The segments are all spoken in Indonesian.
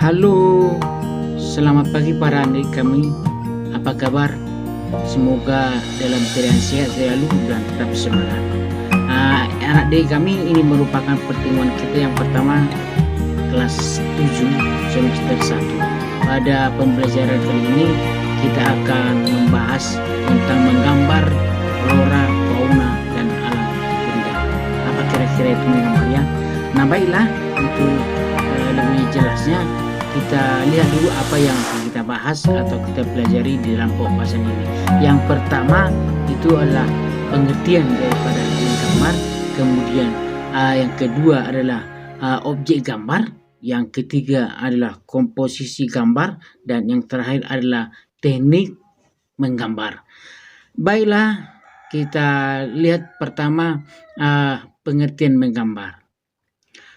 Halo, selamat pagi para adik kami. Apa kabar? Semoga dalam keadaan sehat selalu dan tetap semangat. Anak adik kami, ini merupakan pertemuan kita yang pertama kelas 7 semester 1. Pada pembelajaran kali ini kita akan membahas tentang menggambar flora, fauna, dan alam benda. Apa kira-kira itu menggambarnya? Nah baiklah, untuk lebih jelasnya kita lihat dulu apa yang kita bahas atau kita pelajari di dalam pembahasan ini. Yang pertama itu adalah pengertian daripada menggambar, kemudian yang kedua adalah objek gambar, yang ketiga adalah komposisi gambar, dan yang terakhir adalah teknik menggambar. Baiklah, kita lihat pertama pengertian menggambar.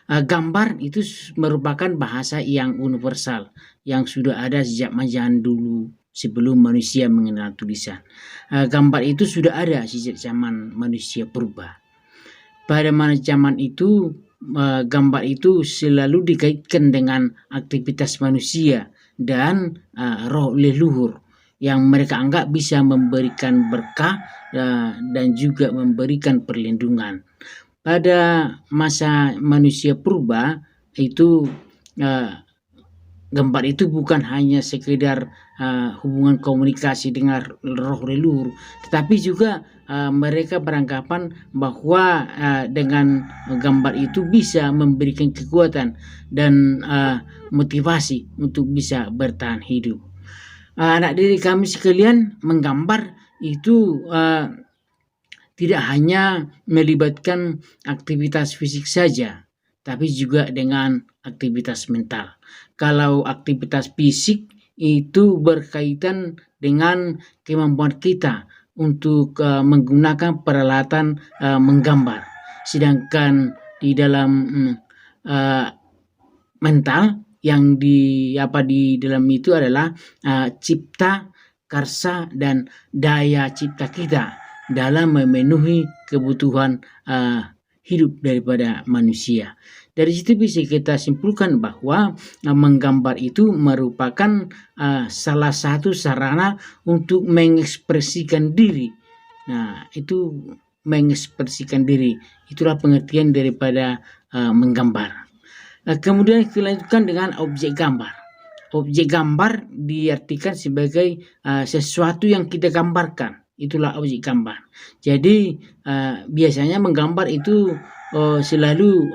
Gambar itu merupakan bahasa yang universal yang sudah ada sejak zaman dulu sebelum manusia mengenal tulisan. Gambar itu sudah ada sejak zaman manusia purba. Pada zaman itu gambar itu selalu dikaitkan dengan aktivitas manusia dan roh leluhur yang mereka anggap bisa memberikan berkah dan juga memberikan perlindungan. Pada masa manusia purba itu gambar itu bukan hanya sekedar hubungan komunikasi dengan roh leluhur, tetapi juga mereka beranggapan bahwa dengan gambar itu bisa memberikan kekuatan dan motivasi untuk bisa bertahan hidup. Anak didik kami sekalian, menggambar itu tidak hanya melibatkan aktivitas fisik saja, tapi juga dengan aktivitas mental. Kalau aktivitas fisik itu berkaitan dengan kemampuan kita untuk menggunakan peralatan menggambar. Sedangkan di dalam mental yang di dalam itu adalah cipta, karsa, dan daya cipta kita dalam memenuhi kebutuhan hidup daripada manusia. Dari situ bisa kita simpulkan bahwa menggambar itu merupakan salah satu sarana untuk mengekspresikan diri. Nah, itu mengekspresikan diri. Itulah pengertian daripada menggambar. Kemudian kita lanjutkan dengan objek gambar. Objek gambar diartikan sebagai sesuatu yang kita gambarkan. Itulah objek gambar. Jadi biasanya menggambar itu selalu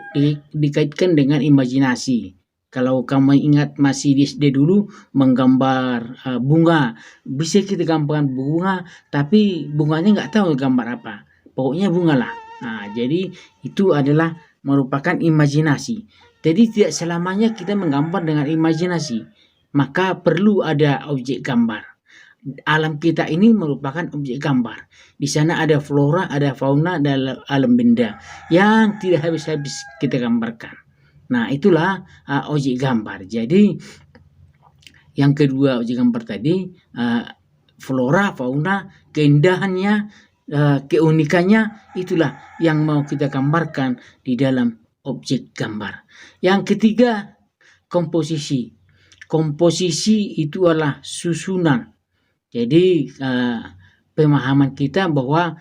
dikaitkan dengan imajinasi. Kalau kamu ingat masih di SD dulu, menggambar bunga, bisa kita gambarkan bunga, tapi bunganya nggak tahu gambar apa. Pokoknya bunga lah. Nah, jadi itu adalah merupakan imajinasi. Jadi tidak selamanya kita menggambar dengan imajinasi. Maka perlu ada objek gambar. Alam kita ini merupakan objek gambar. Di sana ada flora, ada fauna, dan alam benda yang tidak habis-habis kita gambarkan. Nah, itulah objek gambar. Jadi yang kedua objek gambar tadi, flora, fauna, keindahannya, keunikannya, itulah yang mau kita gambarkan di dalam objek gambar. Yang ketiga, komposisi. Komposisi itu adalah susunan. Jadi pemahaman kita bahwa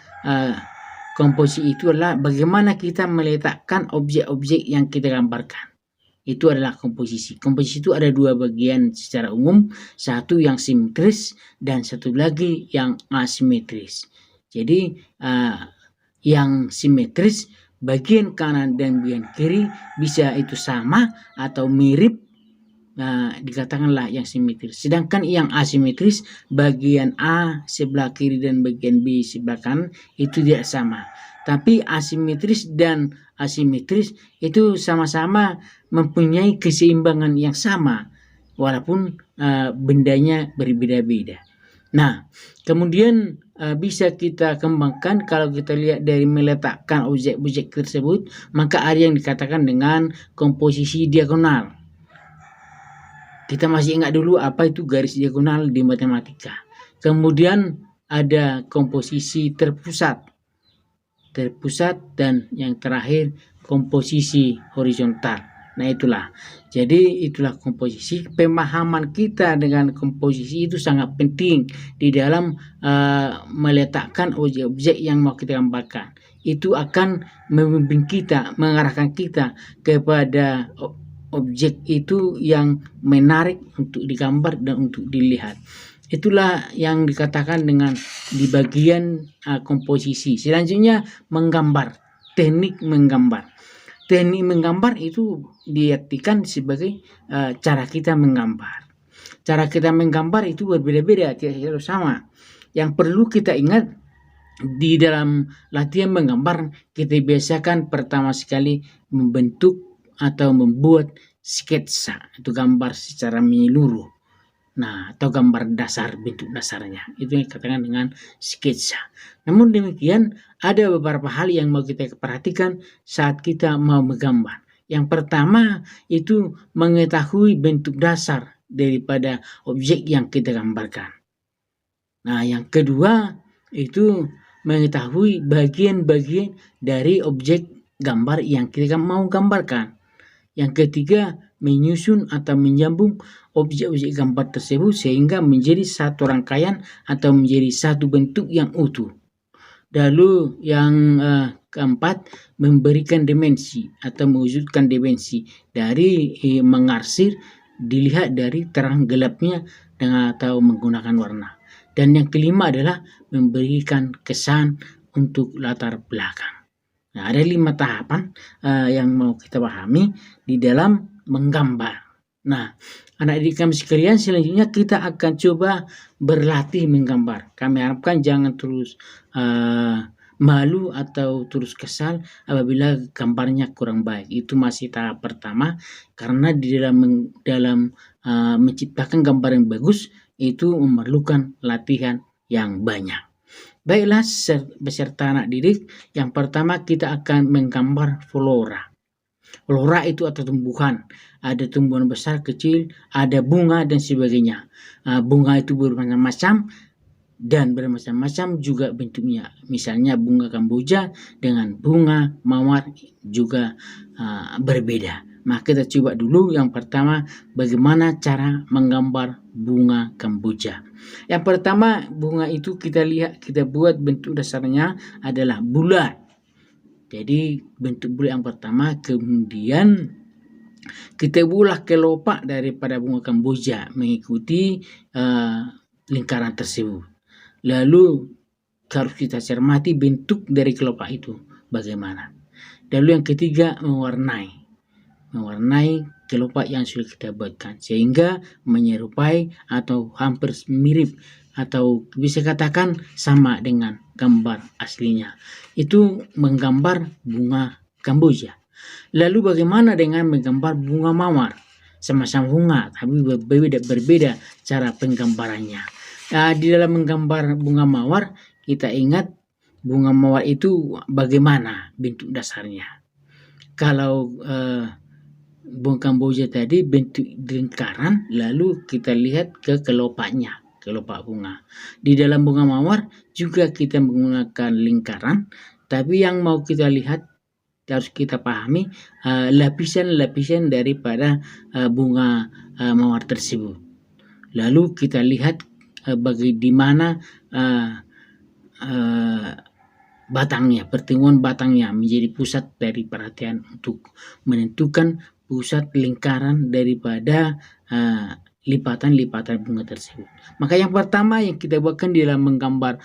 komposisi itu adalah bagaimana kita meletakkan objek-objek yang kita gambarkan. Itu adalah komposisi. Komposisi itu ada dua bagian secara umum, satu yang simetris dan satu lagi yang asimetris. Jadi yang simetris, bagian kanan dan bagian kiri bisa itu sama atau mirip, dikatakanlah yang simetris. Sedangkan yang asimetris, bagian A sebelah kiri dan bagian B sebelah kanan itu tidak sama. Tapi asimetris dan asimetris itu sama-sama mempunyai keseimbangan yang sama walaupun bendanya berbeda-beda. Nah, kemudian bisa kita kembangkan kalau kita lihat dari meletakkan objek-objek tersebut, maka ada yang dikatakan dengan komposisi diagonal. Kita masih ingat dulu apa itu garis diagonal di matematika. Kemudian ada komposisi terpusat, dan yang terakhir komposisi horizontal. Nah itulah, jadi itulah komposisi. Pemahaman kita dengan komposisi itu sangat penting di dalam meletakkan objek-objek yang mau kita gambarkan. Itu akan membimbing kita, mengarahkan kita kepada objek itu yang menarik untuk digambar dan untuk dilihat. Itulah yang dikatakan dengan di bagian komposisi. Selanjutnya menggambar, teknik menggambar. Teknik menggambar itu diartikan sebagai cara kita menggambar. Cara kita menggambar itu berbeda-beda, tidak selalu sama. Yang perlu kita ingat di dalam latihan menggambar, kita biasakan pertama sekali membentuk atau membuat sketsa, itu gambar secara menyeluruh. Nah, atau gambar dasar, bentuk dasarnya. Itu yang dikatakan dengan sketsa. Namun demikian, ada beberapa hal yang mau kita perhatikan saat kita mau menggambar. Yang pertama, itu mengetahui bentuk dasar daripada objek yang kita gambarkan. Nah, yang kedua, itu mengetahui bagian-bagian dari objek gambar yang kita mau gambarkan. Yang ketiga, menyusun atau menyambung objek-objek gambar tersebut sehingga menjadi satu rangkaian atau menjadi satu bentuk yang utuh. Lalu yang keempat, memberikan dimensi atau mewujudkan dimensi dari mengarsir dilihat dari terang gelapnya dengan atau menggunakan warna. Dan yang kelima adalah memberikan kesan untuk latar belakang. Nah, ada 5 tahapan yang mau kita pahami di dalam menggambar. Nah, anak didik kami sekalian, selanjutnya kita akan coba berlatih menggambar. Kami harapkan jangan terus malu atau terus kesal apabila gambarnya kurang baik. Itu masih tahap pertama, karena di dalam menciptakan gambar yang bagus itu memerlukan latihan yang banyak. Baiklah beserta anak didik, yang pertama kita akan menggambar flora. Flora itu atau tumbuhan. Ada tumbuhan besar, kecil, ada bunga dan sebagainya. Bunga itu bermacam-macam dan bermacam-macam juga bentuknya. Misalnya bunga kamboja dengan bunga mawar juga berbeda. Maka kita coba dulu yang pertama bagaimana cara menggambar bunga kamboja. Yang pertama, bunga itu kita buat bentuk dasarnya adalah bulat. Jadi bentuk bulat yang pertama, kemudian kita buat kelopak daripada bunga kamboja mengikuti lingkaran tersebut. Lalu harus kita cermati bentuk dari kelopak itu bagaimana. Lalu yang ketiga, mewarnai kelopak yang sudah kita buatkan sehingga menyerupai atau hampir mirip atau bisa katakan sama dengan gambar aslinya. Itu menggambar bunga kamboja. Lalu bagaimana dengan menggambar bunga mawar? Sama-sama bunga tapi berbeda cara penggambarannya. Di dalam menggambar bunga mawar, kita ingat bunga mawar itu bagaimana bentuk dasarnya. Kalau bunga kamboja tadi bentuk lingkaran, lalu kita lihat ke kelopaknya, kelopak bunga. Di dalam bunga mawar juga kita menggunakan lingkaran, tapi yang mau kita lihat harus kita pahami lapisan-lapisan daripada bunga mawar tersebut. Lalu kita lihat di mana batangnya, pertemuan batangnya menjadi pusat dari perhatian untuk menentukan pusat lingkaran daripada lipatan-lipatan bunga tersebut. Maka yang pertama yang kita buatkan di dalam menggambar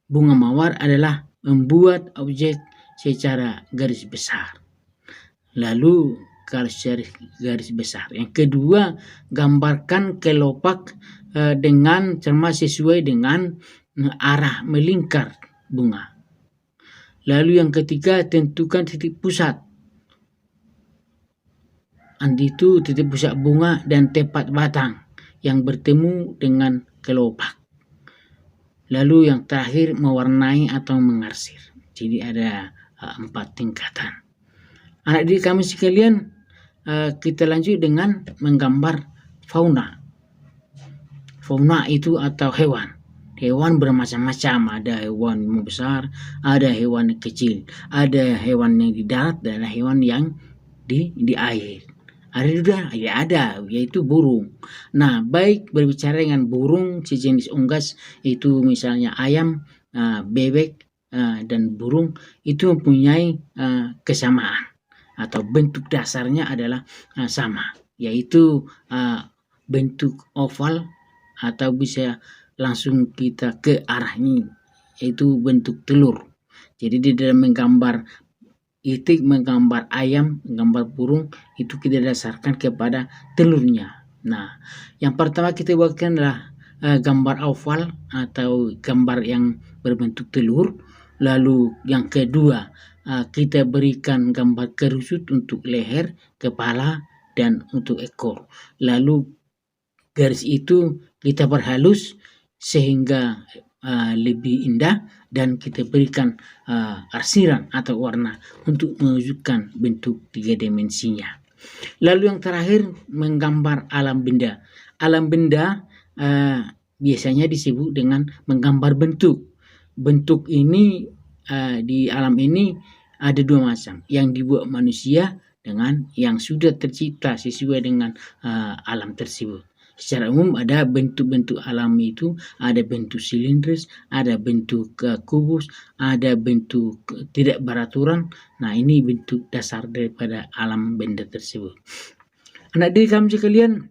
bunga mawar adalah membuat objek secara garis besar. Lalu garis besar. Yang kedua, gambarkan kelopak dengan cermat sesuai dengan arah melingkar bunga. Lalu yang ketiga, tentukan titik pusat. Itu titik pusat bunga dan tepat batang yang bertemu dengan kelopak. Lalu yang terakhir, mewarnai atau mengarsir. Jadi ada 4 tingkatan. Anak didik kami sekalian, kita lanjut dengan menggambar fauna. Fauna itu atau hewan. Hewan bermacam-macam, ada hewan besar, ada hewan kecil, ada hewan yang di darat, dan ada hewan yang di air. Ada juga ya ada, yaitu burung. Nah, baik berbicara dengan burung sejenis unggas itu misalnya ayam, bebek, dan burung itu mempunyai kesamaan atau bentuk dasarnya adalah sama, yaitu bentuk oval atau bisa langsung kita ke arahnya, yaitu bentuk telur. Jadi di dalam menggambar itik, menggambar ayam, menggambar burung itu kita dasarkan kepada telurnya. Nah, yang pertama kita buatkan adalah gambar oval atau gambar yang berbentuk telur. Lalu yang kedua kita berikan gambar kerusut untuk leher, kepala, dan untuk ekor. Lalu garis itu kita perhalus sehingga lebih indah dan kita berikan arsiran atau warna untuk menunjukkan bentuk 3 dimensinya. Lalu yang terakhir menggambar alam benda. Alam benda biasanya disebut dengan menggambar bentuk. Bentuk ini di alam ini ada 2 macam, yang dibuat manusia dengan yang sudah tercipta sesuai dengan alam tersebut. Secara umum ada bentuk-bentuk alam itu, ada bentuk silindris, ada bentuk kubus, ada bentuk tidak beraturan. Nah, ini bentuk dasar daripada alam benda tersebut. Anak didik kami sekalian,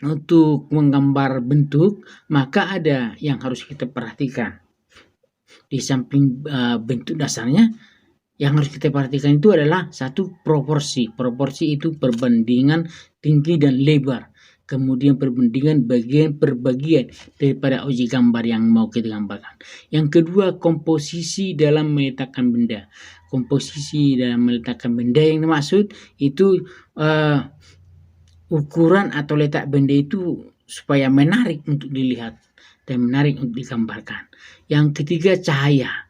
untuk menggambar bentuk maka ada yang harus kita perhatikan. Di samping bentuk dasarnya, yang harus kita perhatikan itu adalah satu proporsi. Proporsi itu perbandingan tinggi dan lebar. Kemudian perbandingan bagian per bagian daripada objek gambar yang mau kita gambarkan. Yang kedua, komposisi dalam meletakkan benda. Komposisi dalam meletakkan benda yang dimaksud itu ukuran atau letak benda itu supaya menarik untuk dilihat dan menarik untuk digambarkan. Yang ketiga, cahaya.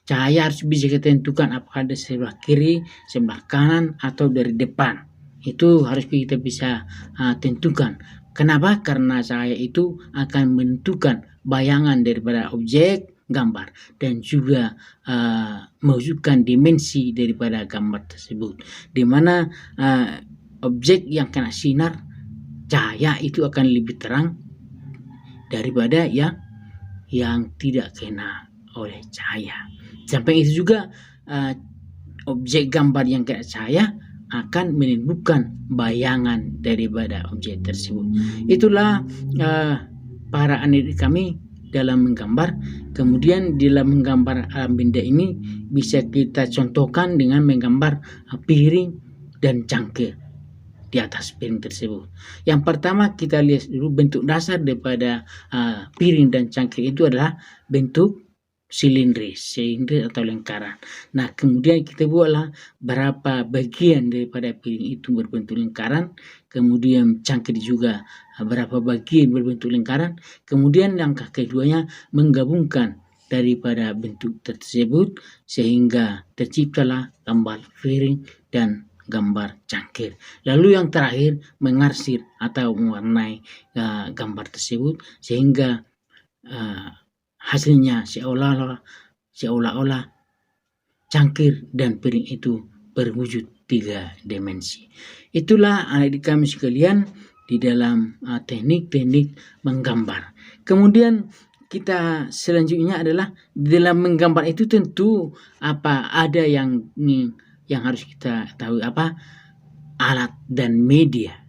Cahaya harus bisa kita tentukan apakah dari sebelah kiri, sebelah kanan, atau dari depan. Itu harus kita bisa tentukan. Kenapa? Karena cahaya itu akan menentukan bayangan daripada objek gambar dan juga mewujudkan dimensi daripada gambar tersebut. Di mana objek yang kena sinar cahaya itu akan lebih terang daripada yang tidak kena oleh cahaya. Sampai itu juga objek gambar yang kena cahaya akan menimbulkan bayangan daripada objek tersebut. Itulah para anak kami dalam menggambar. Kemudian dalam menggambar alam benda ini bisa kita contohkan dengan menggambar piring dan cangkir di atas piring tersebut. Yang pertama kita lihat dulu bentuk dasar daripada piring dan cangkir itu adalah bentuk silindris atau lingkaran. Nah, kemudian kita buatlah berapa bagian daripada piring itu berbentuk lingkaran, kemudian cangkir juga berapa bagian berbentuk lingkaran, kemudian langkah keduanya menggabungkan daripada bentuk tersebut sehingga terciptalah gambar piring dan gambar cangkir. Lalu yang terakhir mengarsir atau mewarnai gambar tersebut sehingga hasilnya seolah-olah cangkir dan piring itu berwujud 3 dimensi. Itulah anak-adik kami sekalian di dalam teknik-teknik menggambar. Kemudian kita selanjutnya adalah di dalam menggambar itu tentu ada yang harus kita tahu, alat dan media.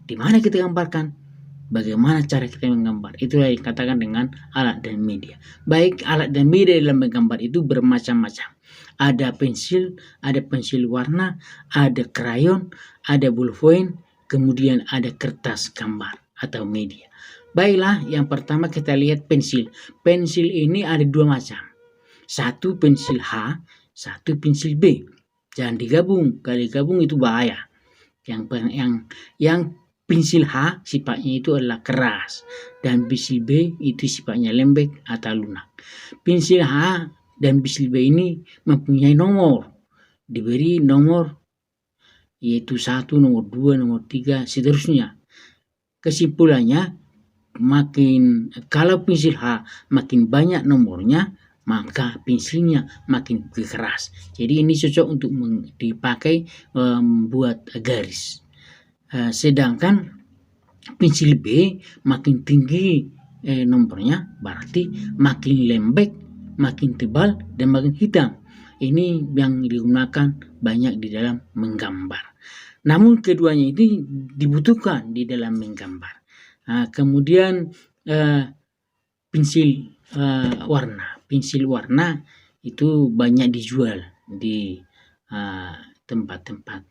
Di mana kita gambarkan? Bagaimana cara kita menggambar? Itulah yang dikatakan dengan alat dan media. Baik alat dan media dalam menggambar itu bermacam-macam. Ada pensil warna, ada krayon, ada ballpoint, kemudian ada kertas gambar atau media. Baiklah, yang pertama kita lihat pensil. Pensil ini ada 2 macam. Satu pensil H, satu pensil B. Jangan digabung. Kalau digabung itu bahaya. Yang pensil H sifatnya itu adalah keras dan pensil B itu sifatnya lembek atau lunak. Pensil H dan pensil B ini mempunyai nomor. Diberi nomor yaitu 1, nomor 2, nomor 3, seterusnya. Kesimpulannya, kalau pensil H makin banyak nomornya, maka pensilnya makin keras. Jadi ini cocok untuk dipakai membuat garis. Sedangkan pensil B makin tinggi nomornya, berarti makin lembek, makin tebal, dan makin hitam. Ini yang digunakan banyak di dalam menggambar. Namun keduanya ini dibutuhkan di dalam menggambar. Kemudian pensil warna. Pensil warna itu banyak dijual di tempat-tempat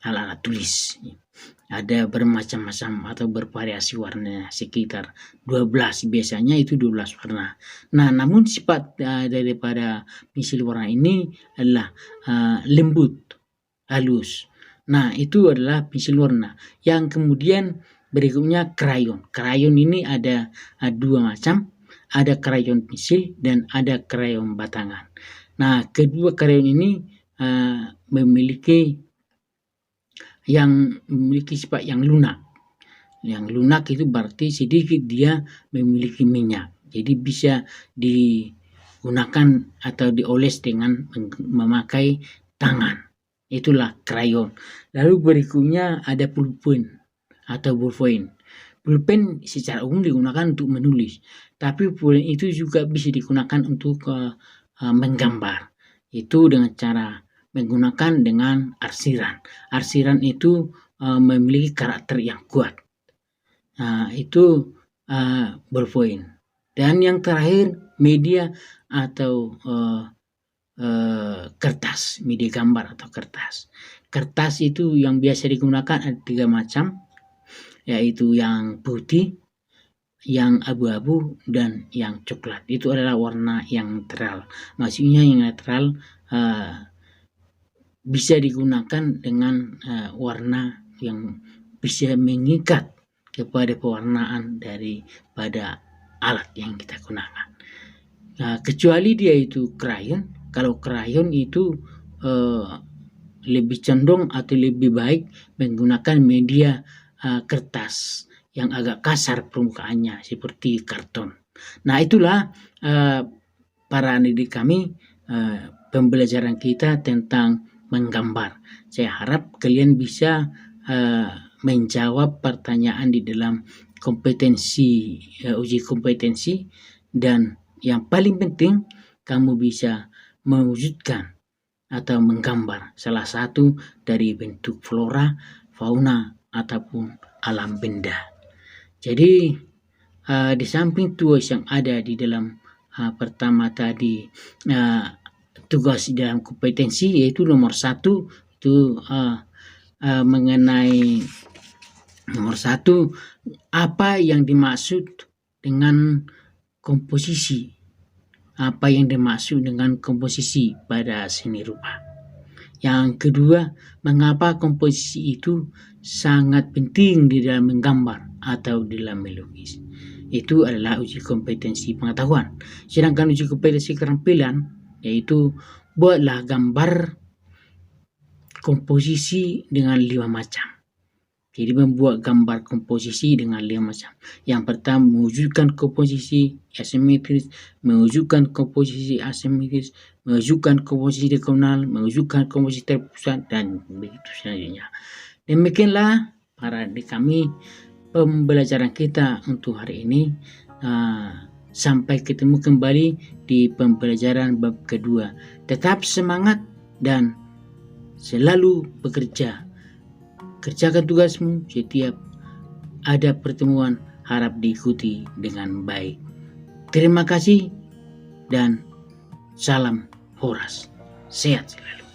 alat-alat tulis. Ada bermacam-macam atau bervariasi warna, sekitar 12 biasanya, itu 12 warna. Nah, namun sifat daripada pensil warna ini adalah lembut, halus. Nah, itu adalah pensil warna. Yang kemudian berikutnya krayon. Krayon ini ada dua macam. Ada krayon pensil dan ada krayon batangan. Nah, kedua krayon ini memiliki sifat yang lunak. Yang lunak itu berarti sedikit dia memiliki minyak. Jadi bisa digunakan atau dioles dengan memakai tangan. Itulah krayon. Lalu berikutnya ada pulpen atau ballpoint. Pulpen secara umum digunakan untuk menulis, tapi pulpen itu juga bisa digunakan untuk menggambar. Itu dengan cara menggunakan dengan arsiran. Arsiran itu memiliki karakter yang kuat. Itu ballpoint. Dan yang terakhir media atau kertas, media gambar atau kertas. Kertas itu yang biasa digunakan ada 3 macam, yaitu yang putih, yang abu-abu, dan yang coklat. Itu adalah warna yang netral. Maksudnya yang netral bisa digunakan dengan warna yang bisa mengikat kepada pewarnaan daripada alat yang kita gunakan. Kecuali dia itu krayon. Kalau krayon itu lebih condong atau lebih baik menggunakan media kertas yang agak kasar permukaannya seperti karton. Nah, itulah para adik kami pembelajaran kita tentang menggambar. Saya harap kalian bisa menjawab pertanyaan di dalam kompetensi uji kompetensi, dan yang paling penting kamu bisa mewujudkan atau menggambar salah satu dari bentuk flora, fauna, ataupun alam benda. Jadi di samping tugas yang ada di dalam pertama tadi tugas di dalam kompetensi, yaitu nomor 1 itu mengenai nomor 1 apa yang dimaksud dengan komposisi. Apa yang dimaksud dengan komposisi pada seni rupa. Yang kedua, mengapa komposisi itu sangat penting di dalam menggambar atau di dalam melukis. Itu adalah uji kompetensi pengetahuan. Sedangkan uji kompetensi keterampilan yaitu buatlah gambar komposisi dengan 5 macam. Jadi membuat gambar komposisi dengan 5 macam. Yang pertama, mewujudkan komposisi asimetris, mewujudkan komposisi asimetris, mewujudkan komposisi diagonal, mewujudkan komposisi terpusat, dan begitu selanjutnya. Demikianlah para adik kami pembelajaran kita untuk hari ini. Sampai ketemu kembali di pembelajaran bab kedua. Tetap semangat dan selalu bekerja. Kerjakan tugasmu, setiap ada pertemuan harap diikuti dengan baik. Terima kasih dan salam Horas. Sehat selalu.